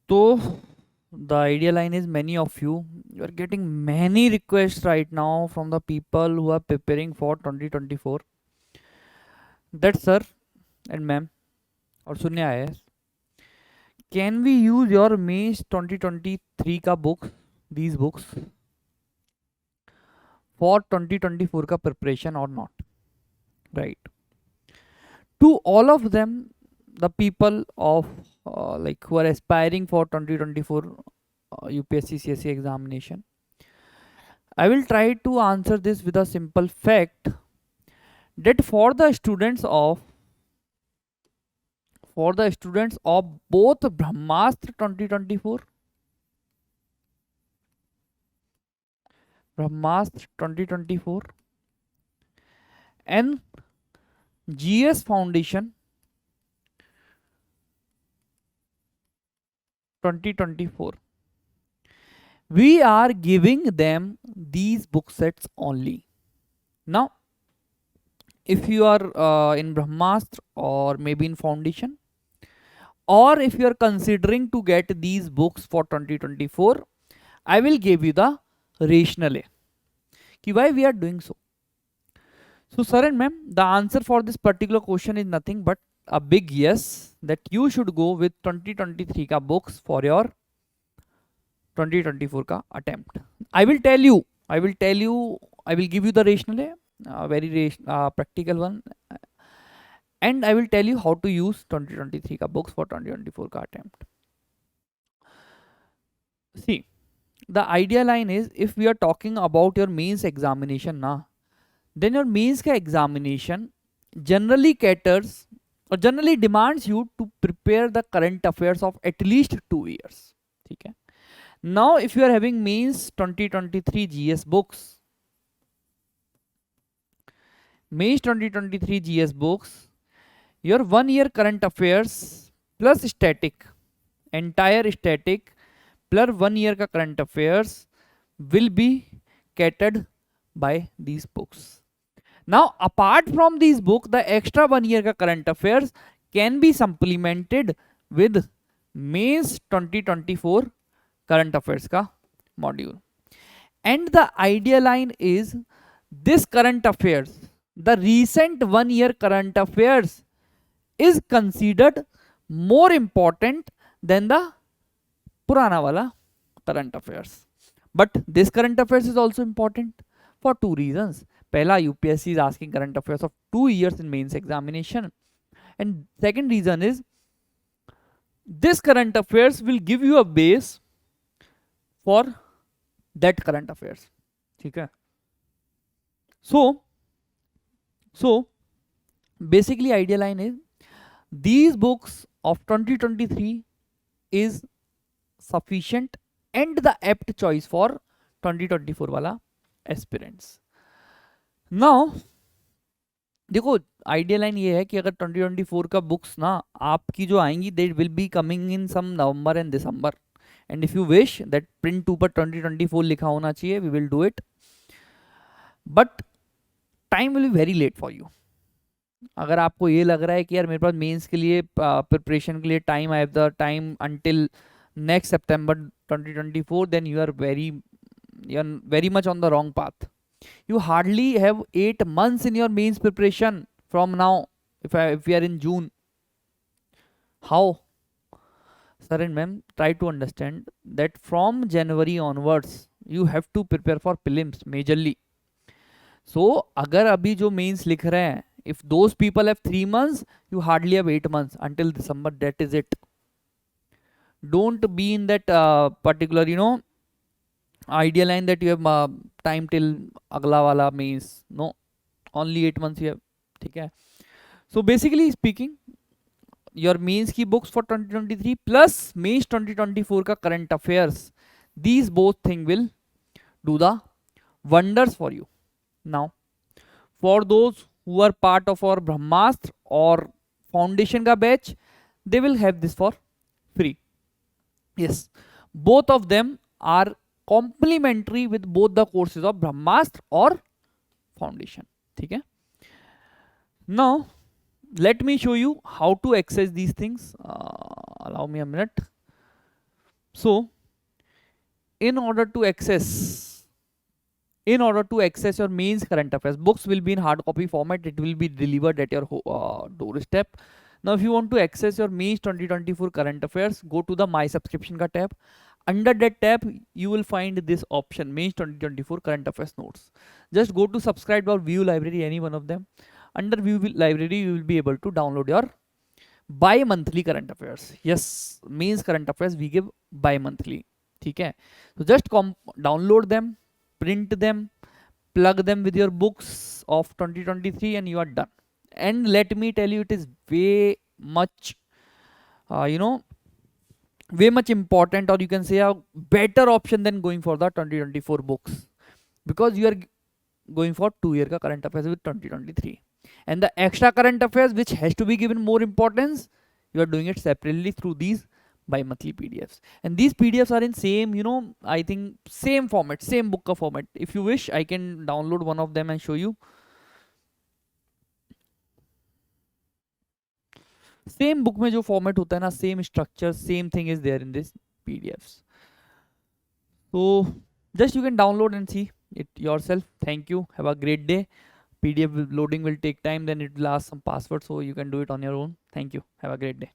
So the idea line is, many of you are getting many requests right now from the people who are preparing for 2024, that sir and ma'am or Sunya IAS, can we use your mains 2023 का books, these books for 2024 का preparation or not, right? To all of them, the people of like who are aspiring for 2024 UPSC CSE examination, I will try to answer this with a simple fact that for the students of both Brahmastra 2024, Brahmastra 2024 and GS Foundation 2024, we are giving them these book sets only. Now, if you are in Brahmastra or maybe in Foundation, or if you are considering to get these books for 2024, I will give you the rationale ki why we are doing so. So sir and ma'am, the answer for this particular question is nothing but a big yes, that you should go with 2023 ka books for your 2024 ka attempt. I will give you the rationale, very practical one, and I will tell you how to use 2023 ka books for 2024 ka attempt. See, the idea line is, if we are talking about your mains examination then your mains ka examination generally caters or generally demands you to prepare the current affairs of at least 2 years. Okay. Now, if you are having mains 2023 GS books, your 1 year current affairs plus static, entire static plus 1 year ka current affairs will be catered by these books. Now, apart from these books, the extra 1 year ka current affairs can be supplemented with mains 2024 current affairs ka module. And the idea line is, this current affairs, the recent 1 year current affairs is considered more important than the purana wala current affairs. But this current affairs is also important for 2 reasons. Pehla, UPSC is asking current affairs of 2 years in mains examination, and second reason is, this current affairs will give you a base for that current affairs. Okay. So basically idea line is, these books of 2023 is sufficient and the apt choice for 2024 वाला aspirants. Now देखो, idea line ये है कि अगर 2024 का books आपकी जो आएंगी, they will be coming in some November and December, and if you wish that print 2 पर 2024 लिखा होना चाहिए, we will do it, but time will be very late for you. अगर आपको ये लग रहा है कि यार मेरे पास मेंस के लिए प्रिपरेशन के लिए time, I have the time until next September 2024, then you are very much on the wrong path. You hardly have 8 months in your mains preparation from now. If we are in June, how? Sir and ma'am, try to understand that from January onwards you have to prepare for prelims majorly. So agar abhi jo mains likh rahe hain, if those people have 3 months, you hardly have 8 months until December. That is it. Don't be in that particular idea line that you have time till agla wala mains. No, only 8 months you have. Okay. So basically speaking, your mains ki books for 2023 plus mains 2024 ka current affairs, these both thing will do the wonders for you. Now, for those who are part of our Brahmastra or foundation ka batch, they will have this for free. Yes, both of them are complementary with both the courses of Brahmastra or foundation. Okay. Now let me show you how to access these things. Allow me a minute. So in order to access your mains current affairs, books will be in hard copy format. It will be delivered at your doorstep. Now if you want to access your mains 2024 current affairs, go to the my subscription ka tab. Under that tab you will find this option, mains 2024 current affairs notes. Just go to subscribe or view library, any one of them. Under view library you will be able to download your bi-monthly current affairs. Yes, mains current affairs we give bi-monthly. ठीक है, so just download them, print them, plug them with your books of 2023 and you are done. And let me tell you, it is way much way much important, or you can say a better option than going for the 2024 books, because you are going for 2 year ka current affairs with 2023, and the extra current affairs which has to be given more importance, you are doing it separately through these bi-monthly PDFs. And these PDFs are in same, I think same format, same book ka format. If you wish, I can download one of them and show you. Same book में जो format होता है ना, same structure, same thing is there in this PDFs. So just you can download and see it yourself. Thank you, have a great day. PDF loading will take time, then it will ask some password, so you can do it on your own. Thank you, have a great day.